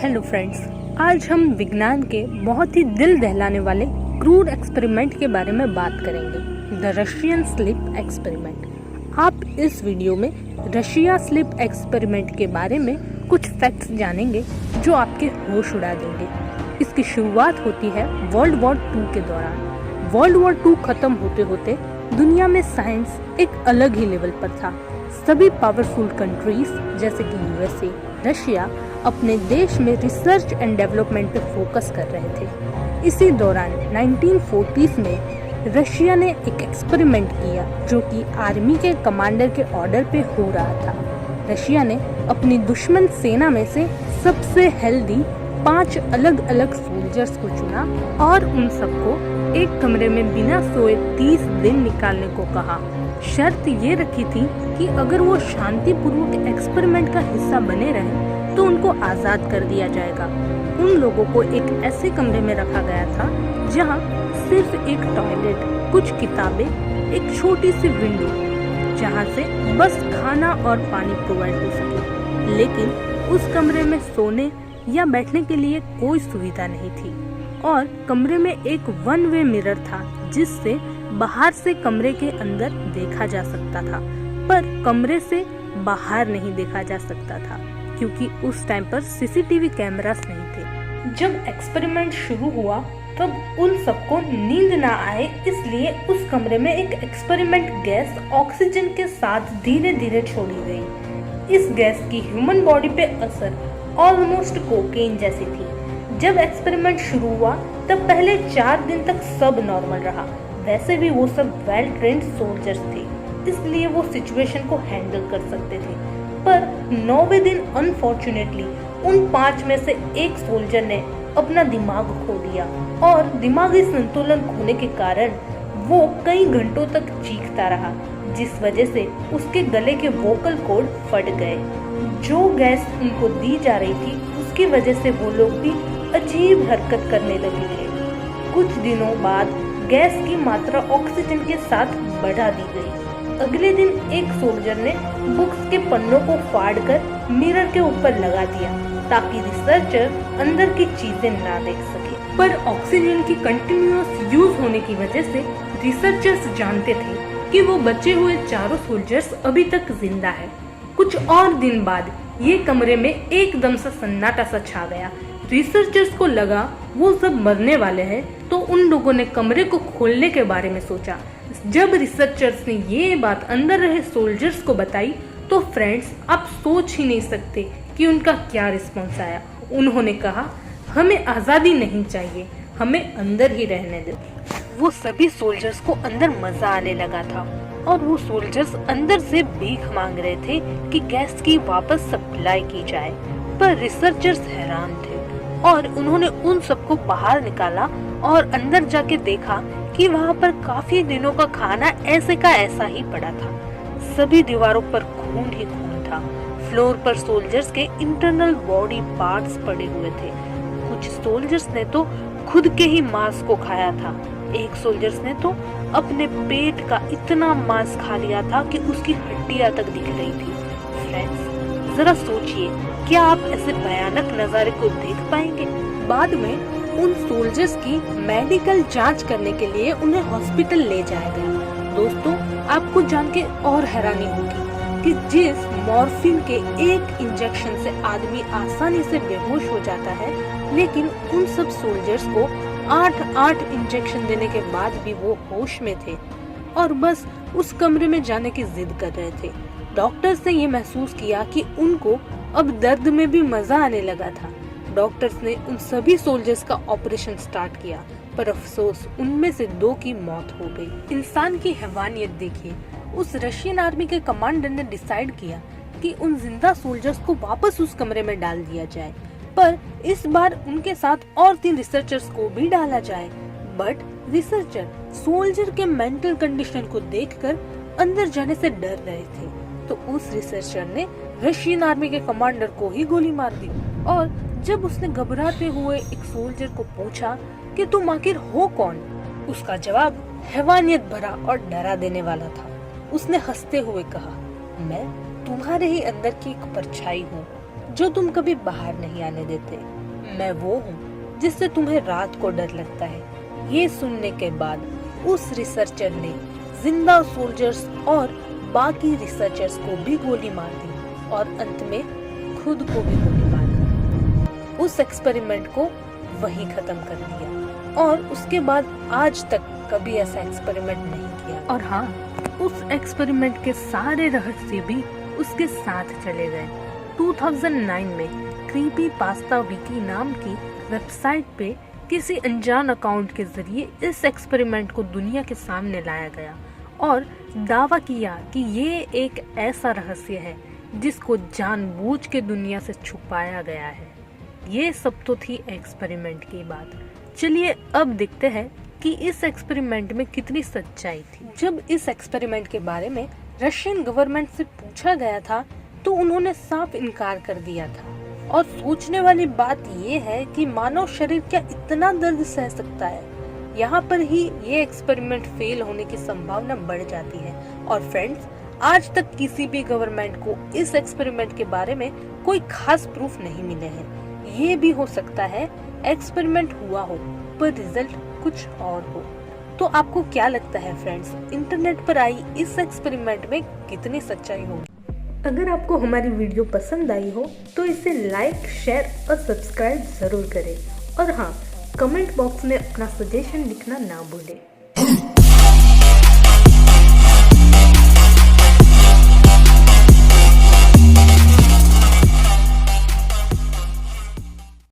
Hello friends, आज हम विज्ञान के बहुत ही दिल दहलाने वाले क्रूड एक्सपेरिमेंट के बारे में बात करेंगे, द रशियन स्लीप एक्सपेरिमेंट। आप इस वीडियो में रशिया स्लीप एक्सपेरिमेंट के बारे में कुछ फैक्ट्स जानेंगे जो आपके होश उड़ा देंगे। इसकी शुरुआत होती है वर्ल्ड वॉर 2 के दौरान। वर्ल्ड वॉर 2 खत्म होते होते दुनिया में साइंस एक अलग ही लेवल पर था। सभी पावरफुल कंट्रीज जैसे कि यूएसए, रशिया अपने देश में रिसर्च एंड डेवलपमेंट पे फोकस कर रहे थे। इसी दौरान 1940s में रशिया ने एक एक्सपेरिमेंट किया जो कि आर्मी के कमांडर के ऑर्डर पे हो रहा था। रशिया ने अपनी दुश्मन सेना में से सबसे हेल्दी 5 अलग अलग सोल्जर्स को चुना और उन सबको एक कमरे में बिना सोए 30 दिन निकालने को कहा। शर्त ये रखी थी कि अगर वो शांतिपूर्वक एक्सपेरिमेंट का हिस्सा बने रहे तो उनको आज़ाद कर दिया जाएगा। उन लोगों को एक ऐसे कमरे में रखा गया था जहां सिर्फ एक टॉयलेट, कुछ किताबें, एक छोटी सी विंडो जहां से बस खाना और पानी प्रोवाइड हो सके। लेकिन उस कमरे में सोने या बैठने के लिए कोई सुविधा नहीं थी और कमरे में एक वन वे मिरर था जिससे बाहर से कमरे के अंदर देखा जा सकता था, पर कमरे से बाहर नहीं देखा जा सकता था क्योंकि उस टाइम पर सीसीटीवी कैमरास नहीं थे। जब एक्सपेरिमेंट शुरू हुआ तब उन सबको नींद ना आए, इसलिए उस कमरे में एक एक्सपेरिमेंट गैस ऑक्सीजन के साथ धीरे धीरे छोड़ी गई। इस गैस की ह्यूमन बॉडी पे असर ऑलमोस्ट कोकेन जैसी थी। जब एक्सपेरिमेंट शुरू हुआ तब पहले 4 दिन तक सब नॉर्मल रहा। वैसे भी वो सब वेल ट्रेन्ड सोल्जर्स थे, इसलिए वो सिचुएशन को हैंडल कर सकते थे। पर 9वें दिन अनफॉर्चुनेटली उन 5 में से एक सोल्जर ने अपना दिमाग खो दिया और दिमागी संतुलन खोने के कारण वो कई घंटों तक चीखता रहा, जिस वजह से उसके गले के वोकल कॉर्ड फट गए। जो गैस उनको दी जा रही थी उसकी वजह से वो लोग भी अजीब हरकत करने लगे थे। कुछ दिनों बाद गैस की मात्रा ऑक्सीजन के साथ बढ़ा दी गई। अगले दिन एक सोल्जर ने बुक्स के पन्नों को फाड़कर मिरर के ऊपर लगा दिया ताकि रिसर्चर अंदर की चीजें ना देख सके। पर ऑक्सीजन की कंटिन्यूअस यूज होने की वजह से रिसर्चर्स जानते थे कि वो बचे हुए चारों सोल्जर्स अभी तक जिंदा है। कुछ और दिन बाद ये कमरे में एकदम से सन्नाटा सा छा गया। रिसर्चर्स को लगा वो सब मरने वाले हैं, तो उन लोगों ने कमरे को खोलने के बारे में सोचा। जब रिसर्चर्स ने ये बात अंदर रहे सोल्जर्स को बताई तो फ्रेंड्स, आप सोच ही नहीं सकते कि उनका क्या रिस्पॉन्स आया। उन्होंने कहा, हमें आज़ादी नहीं चाहिए, हमें अंदर ही रहने दो। वो सभी सोल्जर्स को अंदर मजा आने लगा था और वो सोल्जर्स अंदर से भीख मांग रहे थे कि गैस की वापस सप्लाई की जाए। पर रिसर्चर्स हैरान थे और उन्होंने उन सबको बाहर निकाला और अंदर जाके देखा कि वहाँ पर काफी दिनों का खाना ऐसे का ऐसा ही पड़ा था। सभी दीवारों पर खून ही खून था। फ्लोर पर सोल्जर्स के इंटरनल बॉडी पार्ट्स पड़े हुए थे। कुछ सोल्जर्स ने तो खुद के ही मांस को खाया था। एक सोल्जर्स ने तो अपने पेट का इतना मांस खा लिया था कि उसकी हड्डियां तक दिख रही थी। फ्रेंड्स, जरा सोचिए, क्या आप ऐसे भयानक नजारे को देख पाएंगे? बाद में उन सोल्जर्स की मेडिकल जांच करने के लिए उन्हें हॉस्पिटल ले जाया गया। दोस्तों, आपको जान के और हैरानी होगी कि जिस मॉर्फिन के एक इंजेक्शन से आदमी आसानी से बेहोश हो जाता है, लेकिन उन सब सोल्जर्स को 8 इंजेक्शन देने के बाद भी वो होश में थे और बस उस कमरे में जाने की जिद कर रहे थे। डॉक्टर्स ने ये महसूस किया कि उनको अब दर्द में भी मजा आने लगा था। डॉक्टर्स ने उन सभी सोल्जर्स का ऑपरेशन स्टार्ट किया, पर अफसोस उनमें से 2 की मौत हो गई। इंसान की हैवानियत देखिए। उस रशियन आर्मी के कमांडर ने डिसाइड किया कि उन जिंदा सोल्जर्स को वापस उस कमरे में डाल दिया जाए, पर इस बार उनके साथ और 3 रिसर्चर्स को भी डाला जाए। बट रिसर्चर सोल्जर के मेंटल कंडीशन को देखकर अंदर जाने से डर रहे थे, तो उस रिसर्चर ने रशियन आर्मी के कमांडर को ही गोली मार दी। और जब उसने घबराते हुए एक सोल्जर को पूछा कि तुम आखिर हो कौन, उसका जवाब हैवानियत भरा और डरा देने वाला था। उसने हंसते हुए कहा, मैं तुम्हारे ही अंदर की एक परछाई हूँ जो तुम कभी बाहर नहीं आने देते। मैं वो हूँ जिससे तुम्हें रात को डर लगता है। ये सुनने के बाद उस रिसर्चर ने जिंदा सोल्जर्स और बाकी रिसर्चर्स को भी गोली मार दी और अंत में खुद को भी गोली मार दी। उस एक्सपेरिमेंट को वहीं खत्म कर दिया और उसके बाद आज तक कभी ऐसा एक्सपेरिमेंट नहीं किया। और हाँ, उस एक्सपेरिमेंट के सारे रहस्य भी उसके साथ चले गए। 2009 में क्रीपी पास्ता विकी नाम की वेबसाइट पे किसी अनजान अकाउंट के जरिए इस एक्सपेरिमेंट को दुनिया के सामने लाया गया और दावा किया कि ये एक ऐसा रहस्य है जिसको जानबूझ के दुनिया से छुपाया गया है। ये सब तो थी एक्सपेरिमेंट की बात। चलिए अब देखते हैं कि इस एक्सपेरिमेंट में कितनी सच्चाई थी। जब इस एक्सपेरिमेंट के बारे में रशियन गवर्नमेंट से पूछा गया था तो उन्होंने साफ इनकार कर दिया था। और सोचने वाली बात ये है कि मानव शरीर क्या इतना दर्द सह सकता है। यहाँ पर ही ये एक्सपेरिमेंट फेल होने की संभावना बढ़ जाती है। और फ्रेंड्स, आज तक किसी भी गवर्नमेंट को इस एक्सपेरिमेंट के बारे में कोई खास प्रूफ नहीं मिले हैं। ये भी हो सकता है एक्सपेरिमेंट हुआ हो पर रिजल्ट कुछ और हो। तो आपको क्या लगता है फ्रेंड्स, इंटरनेट पर आई इस एक्सपेरिमेंट में कितनी सच्चाई होगी? अगर आपको हमारी वीडियो पसंद आई हो तो इसे लाइक, शेयर और सब्सक्राइब जरूर करें। और हाँ, कमेंट बॉक्स में अपना सजेशन लिखना ना भूलें।